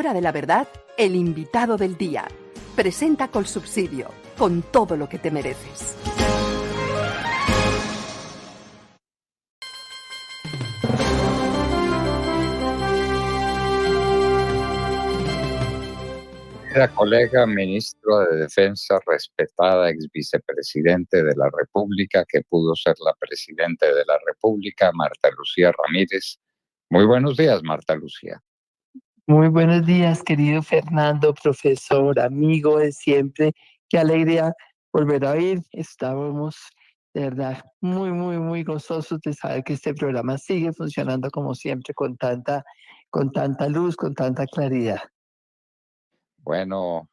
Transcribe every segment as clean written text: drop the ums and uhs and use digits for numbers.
Hora de la verdad, el invitado del día. Presenta Colsubsidio, con todo lo que te mereces. Era colega, ministro de Defensa, respetada ex vicepresidente de la República, que pudo ser la presidenta de la República, Marta Lucía Ramírez. Muy buenos días, Marta Lucía. Muy buenos días, querido Fernando, profesor, amigo de siempre. Qué alegría volver a oír. Estábamos, de verdad, muy gozosos de saber que este programa sigue funcionando como siempre, con tanta luz, con tanta claridad. Bueno,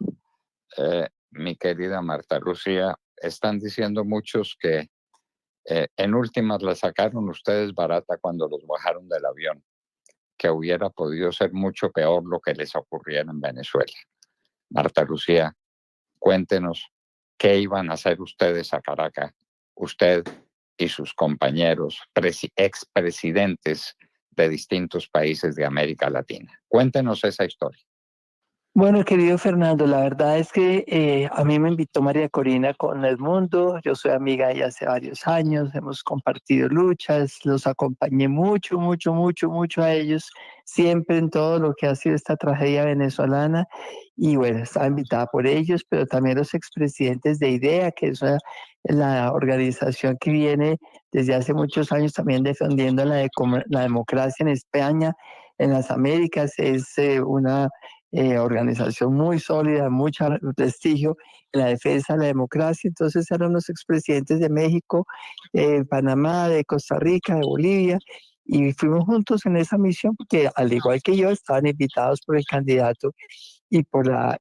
mi querida Marta Lucía, están diciendo muchos que en últimas la sacaron ustedes barata cuando los bajaron del avión, que hubiera podido ser mucho peor lo que les ocurriera en Venezuela. Marta Lucía, cuéntenos qué iban a hacer ustedes a Caracas, usted y sus compañeros, expresidentes de distintos países de América Latina. Cuéntenos esa historia. Bueno, querido Fernando, la verdad es que a mí me invitó María Corina con Edmundo. Yo soy amiga de ella hace varios años, hemos compartido luchas, los acompañé mucho a ellos, siempre en todo lo que ha sido esta tragedia venezolana. Y bueno, estaba invitada por ellos, pero también los expresidentes de IDEA, que es la organización que viene desde hace muchos años también defendiendo la democracia en España, en las Américas. Es una organización muy sólida, mucho prestigio en la defensa de la democracia. Entonces eran los expresidentes de México, Panamá, de Costa Rica, de Bolivia, y fuimos juntos en esa misión porque al igual que yo estaban invitados por el candidato y por la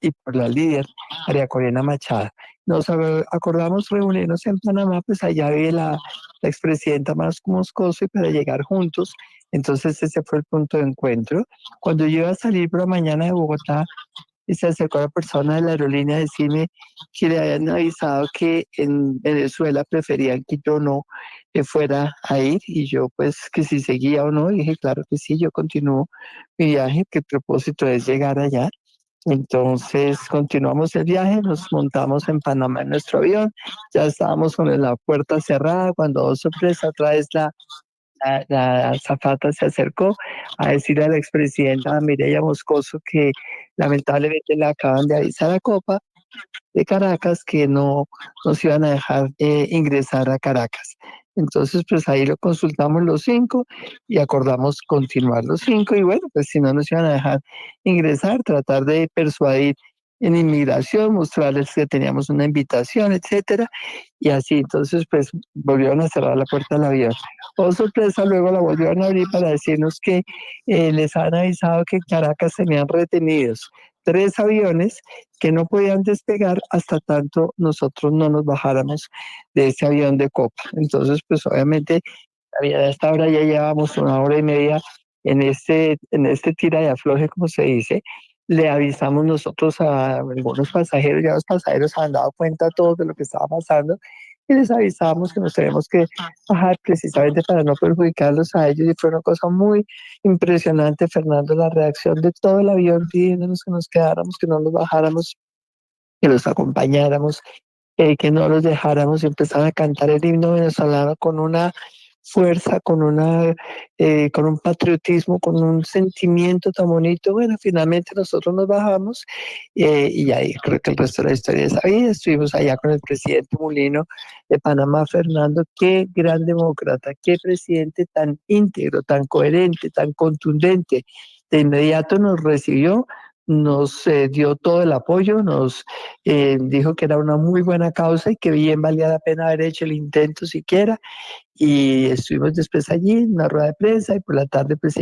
líder, María Corina Machado. Nos acordamos reunirnos en Panamá, pues allá vive la expresidenta Moscoso, y para llegar juntos. Entonces ese fue el punto de encuentro. Cuando yo iba a salir por la mañana de Bogotá, y se acercó a la persona de la aerolínea a decirme que le habían avisado que en Venezuela preferían que yo no fuera a ir, y yo pues que si seguía o no, y dije claro que sí, yo continúo mi viaje, que el propósito es llegar allá. Entonces continuamos el viaje, nos montamos en Panamá en nuestro avión, ya estábamos con la puerta cerrada cuando, oh sorpresa, otra vez la azafata se acercó a decirle a la expresidenta Mireya Moscoso que lamentablemente le acaban de avisar a Copa de Caracas que no nos iban a dejar ingresar a Caracas. Entonces, pues ahí lo consultamos los 5 y acordamos continuar los 5, y bueno, pues si no nos iban a dejar ingresar, tratar de persuadir en inmigración, mostrarles que teníamos una invitación, etcétera, y así. Entonces, pues volvieron a cerrar la puerta del avión. Oh sorpresa, luego la volvieron a abrir para decirnos que les han avisado que en Caracas tenían retenidos 3 aviones que no podían despegar hasta tanto nosotros no nos bajáramos de ese avión de Copa. Entonces, pues obviamente, a esta hora ya llevamos 1 hora y media en este tira y afloje, como se dice. Le avisamos nosotros a algunos pasajeros, ya los pasajeros han dado cuenta todos de lo que estaba pasando, y les avisamos que nos tenemos que bajar precisamente para no perjudicarlos a ellos, y fue una cosa muy impresionante, Fernando, la reacción de todo el avión pidiéndonos que nos quedáramos, que no nos bajáramos, que los acompañáramos, que no los dejáramos, y empezaron a cantar el himno venezolano con una fuerza, con un patriotismo, con un sentimiento tan bonito. Bueno, finalmente nosotros nos bajamos, y ahí creo que el resto de la historia es ahí. Estuvimos allá con el presidente Mulino de Panamá, Fernando. Qué gran demócrata, qué presidente tan íntegro, tan coherente, tan contundente. De inmediato nos recibió, nos dio todo el apoyo, nos dijo que era una muy buena causa y que bien valía la pena haber hecho el intento siquiera. Y estuvimos después allí en una rueda de prensa, y por la tarde pues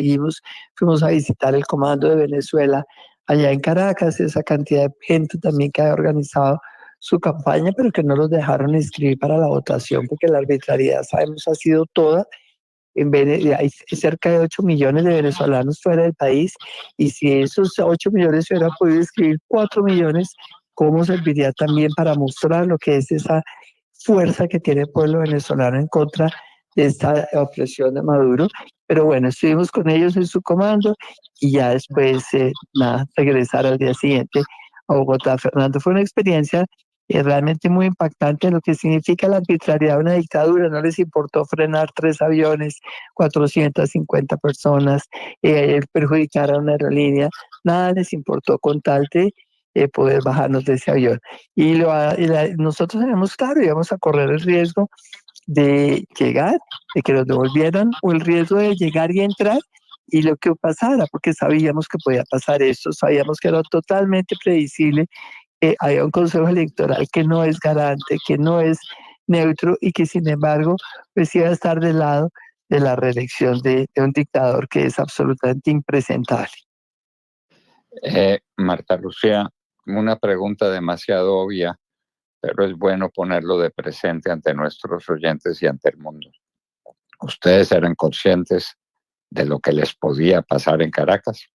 fuimos a visitar el Comando de Venezuela allá en Caracas, esa cantidad de gente también que ha organizado su campaña, pero que no los dejaron inscribir para la votación porque la arbitrariedad, sabemos, ha sido toda. Hay cerca de 8 millones de venezolanos fuera del país, y si esos 8 millones se hubieran podido inscribir 4 millones, ¿cómo serviría también para mostrar lo que es esa fuerza que tiene el pueblo venezolano en contra de esta opresión de Maduro. Pero bueno, estuvimos con ellos en su comando y ya después, nada, regresar al día siguiente a Bogotá. Fernando, fue una experiencia realmente muy impactante, lo que significa la arbitrariedad de una dictadura. No les importó frenar 3 aviones, 450 personas, perjudicar a una aerolínea, nada les importó con tal de poder bajarnos de ese avión. Nosotros tenemos claro, íbamos a correr el riesgo de llegar, de que nos devolvieran, o el riesgo de llegar y entrar y lo que pasara, porque sabíamos que podía pasar esto, sabíamos que era totalmente predecible, que había un consejo electoral que no es garante, que no es neutro y que sin embargo pues iba a estar del lado de la reelección de un dictador que es absolutamente impresentable. Marta Lucía, una pregunta demasiado obvia, pero es bueno ponerlo de presente ante nuestros oyentes y ante el mundo. ¿Ustedes eran conscientes de lo que les podía pasar en Caracas?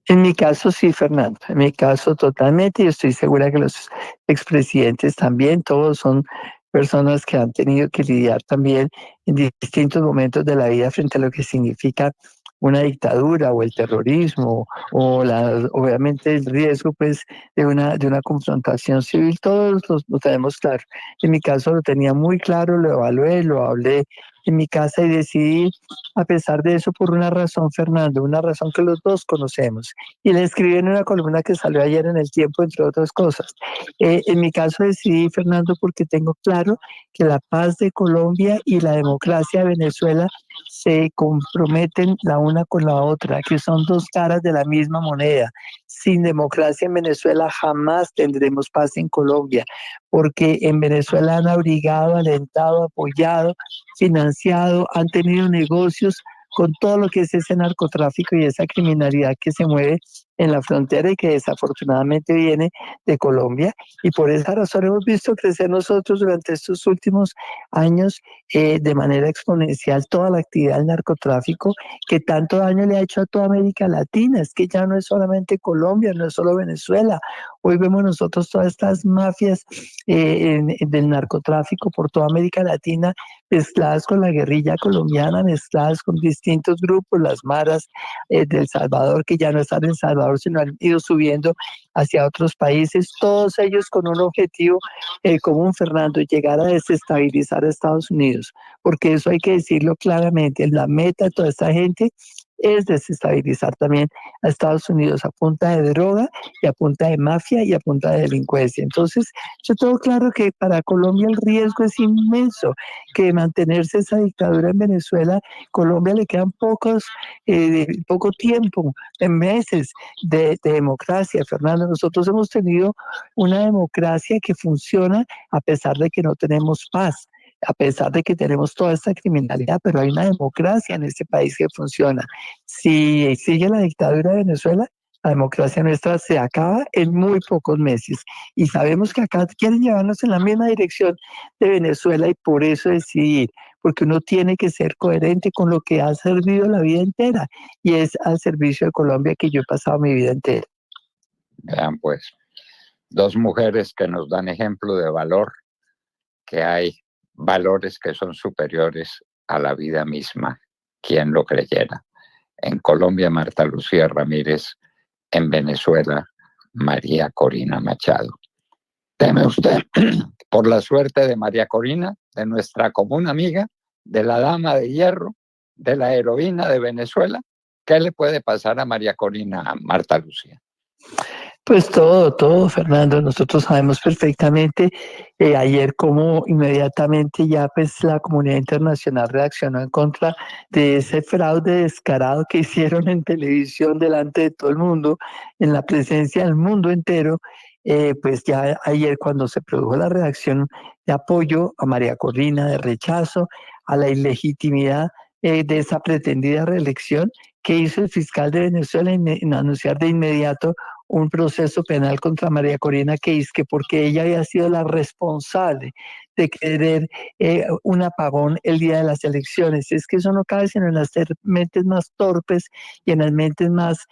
En mi caso sí, Fernando, en mi caso totalmente, y estoy segura que los expresidentes también, todos son personas que han tenido que lidiar también en distintos momentos de la vida frente a lo que significa una dictadura o el terrorismo o obviamente el riesgo pues de una confrontación civil, todos lo tenemos claro. En mi caso lo tenía muy claro, lo evalué, lo hablé en mi casa y decidí, a pesar de eso, por una razón, Fernando, una razón que los dos conocemos. Y le escribí en una columna que salió ayer en El Tiempo, entre otras cosas. En mi caso decidí, Fernando, porque tengo claro que la paz de Colombia y la democracia de Venezuela se comprometen la una con la otra, que son dos caras de la misma moneda. Sin democracia en Venezuela jamás tendremos paz en Colombia, porque en Venezuela han abrigado, alentado, apoyado, financiado, han tenido negocios con todo lo que es ese narcotráfico y esa criminalidad que se mueve en la frontera y que desafortunadamente viene de Colombia. Y por esa razón hemos visto crecer nosotros durante estos últimos años de manera exponencial toda la actividad del narcotráfico que tanto daño le ha hecho a toda América Latina. Es que ya no es solamente Colombia, no es solo Venezuela. Hoy vemos nosotros todas estas mafias del narcotráfico por toda América Latina, mezcladas con la guerrilla colombiana, mezcladas con distintos grupos, las maras del Salvador, que ya no están en El Salvador, sino han ido subiendo hacia otros países, todos ellos con un objetivo común, Fernando, llegar a desestabilizar a Estados Unidos, porque eso hay que decirlo claramente, la meta de toda esta gente es desestabilizar también a Estados Unidos a punta de droga y a punta de mafia y a punta de delincuencia. Entonces, yo tengo claro que para Colombia el riesgo es inmenso, que de mantenerse esa dictadura en Venezuela, Colombia le quedan poco tiempo, en meses de democracia. Fernando, nosotros hemos tenido una democracia que funciona a pesar de que no tenemos paz, a pesar de que tenemos toda esta criminalidad, pero hay una democracia en este país que funciona. Si sigue la dictadura de Venezuela, la democracia nuestra se acaba en muy pocos meses. Y sabemos que acá quieren llevarnos en la misma dirección de Venezuela y por eso decidir, porque uno tiene que ser coherente con lo que ha servido la vida entera y es al servicio de Colombia que yo he pasado mi vida entera. Vean pues, dos mujeres que nos dan ejemplo de valor, que hay valores que son superiores a la vida misma, quien lo creyera. En Colombia, Marta Lucía Ramírez; en Venezuela, María Corina Machado. Teme usted por la suerte de María Corina, de nuestra común amiga, de la dama de hierro, de la heroína de Venezuela. ¿Qué le puede pasar a María Corina, Marta Lucía? Pues todo, Fernando. Nosotros sabemos perfectamente ayer cómo inmediatamente ya pues la comunidad internacional reaccionó en contra de ese fraude descarado que hicieron en televisión delante de todo el mundo, en la presencia del mundo entero. Pues ya ayer cuando se produjo la reacción de apoyo a María Corina, de rechazo a la ilegitimidad de esa pretendida reelección, que hizo el fiscal de Venezuela en anunciar de inmediato un proceso penal contra María Corina, que es que porque ella había sido la responsable de querer un apagón el día de las elecciones. Es que eso no cabe sino en las mentes más torpes y en las mentes más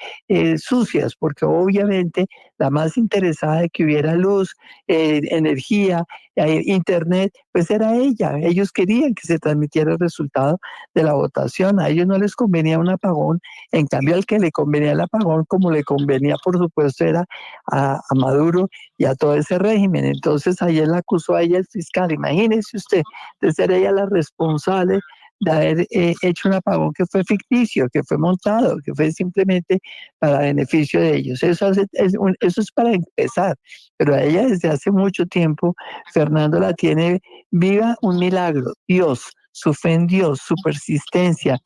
sucias, porque obviamente la más interesada de que hubiera luz, energía, internet, pues era ella. Ellos querían que se transmitiera el resultado de la votación. A ellos no les convenía un apagón, en cambio al que le convenía el apagón, como le convenía, por supuesto, era a Maduro y a todo ese régimen. Entonces ayer la acusó a ella el fiscal. Imagínese usted, de ser ella la responsable de haber hecho un apagón que fue ficticio, que fue montado, que fue simplemente para beneficio de ellos. Eso es para empezar, pero a ella desde hace mucho tiempo, Fernando, la tiene viva un milagro, Dios, su fe en Dios, su persistencia,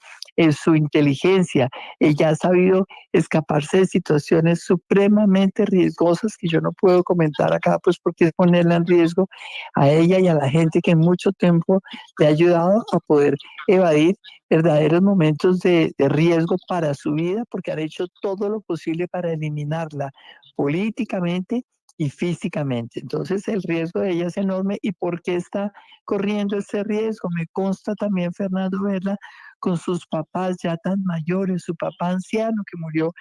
su inteligencia. Ella ha sabido escaparse de situaciones supremamente riesgosas que yo no puedo comentar acá, pues porque es ponerla en riesgo a ella y a la gente que en mucho tiempo le ha ayudado a poder evadir verdaderos momentos de riesgo para su vida, porque han hecho todo lo posible para eliminarla políticamente y físicamente. Entonces el riesgo de ella es enorme. ¿Y por qué está corriendo ese riesgo? Me consta también, Fernando, verla con sus papás ya tan mayores, su papá anciano que murió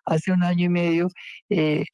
hace un año y medio, y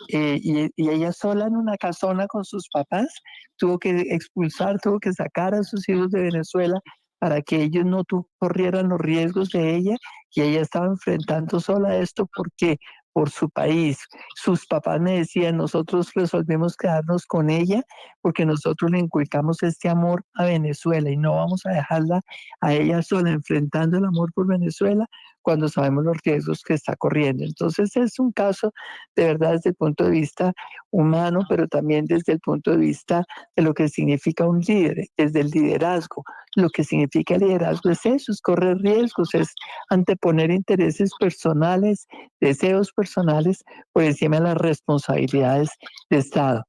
ella sola en una casona con sus papás, tuvo que expulsar, tuvo que sacar a sus hijos de Venezuela para que ellos no corrieran los riesgos de ella, y ella estaba enfrentando sola esto porque por su país. Sus papás me decían, nosotros resolvimos quedarnos con ella porque nosotros le inculcamos este amor a Venezuela y no vamos a dejarla a ella sola enfrentando el amor por Venezuela cuando sabemos los riesgos que está corriendo. Entonces es un caso de verdad desde el punto de vista humano, pero también desde el punto de vista de lo que significa un líder, desde el liderazgo. Lo que significa el liderazgo es eso, es correr riesgos, es anteponer intereses personales, deseos personales por encima de las responsabilidades de Estado.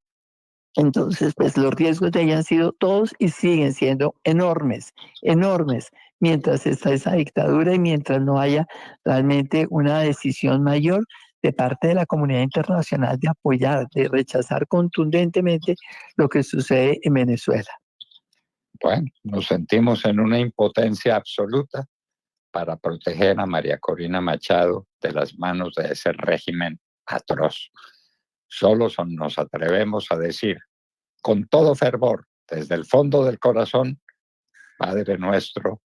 Entonces, pues los riesgos de ella han sido todos y siguen siendo enormes, enormes, mientras está esa dictadura y mientras no haya realmente una decisión mayor de parte de la comunidad internacional de apoyar, de rechazar contundentemente lo que sucede en Venezuela. Bueno, nos sentimos en una impotencia absoluta para proteger a María Corina Machado de las manos de ese régimen atroz. Solo nos atrevemos a decir con todo fervor, desde el fondo del corazón, Padre nuestro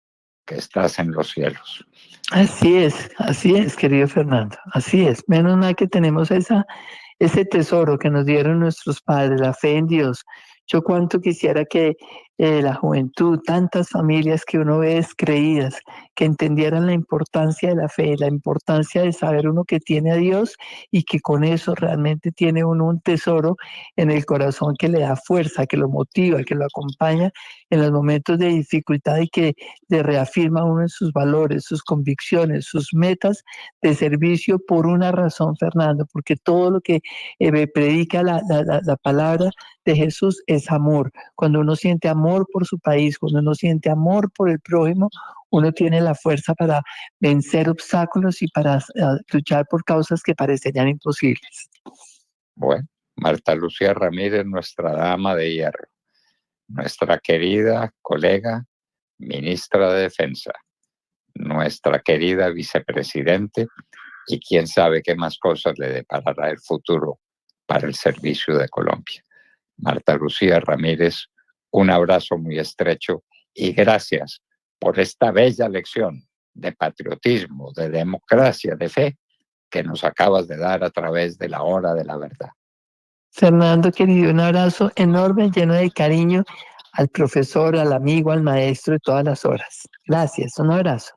que estás en los cielos. Así es, querido Fernando, así es. Menos mal que tenemos ese tesoro que nos dieron nuestros padres, la fe en Dios. Yo cuánto quisiera que la juventud, tantas familias que uno ve descreídas, que entendieran la importancia de la fe, la importancia de saber uno que tiene a Dios y que con eso realmente tiene uno un tesoro en el corazón que le da fuerza, que lo motiva, que lo acompaña en los momentos de dificultad y que le reafirma uno en sus valores, sus convicciones, sus metas de servicio por una razón, Fernando, porque todo lo que predica la palabra de Jesús es amor. Cuando uno siente amor por su país, cuando uno siente amor por el prójimo, uno tiene la fuerza para vencer obstáculos y para luchar por causas que parecerían imposibles. Bueno, Marta Lucía Ramírez, nuestra dama de hierro, nuestra querida colega, ministra de Defensa, nuestra querida vicepresidente, y quién sabe qué más cosas le deparará el futuro para el servicio de Colombia. Marta Lucía Ramírez, un abrazo muy estrecho y gracias por esta bella lección de patriotismo, de democracia, de fe que nos acabas de dar a través de la hora de la verdad. Fernando, querido, un abrazo enorme, lleno de cariño al profesor, al amigo, al maestro de todas las horas. Gracias, un abrazo.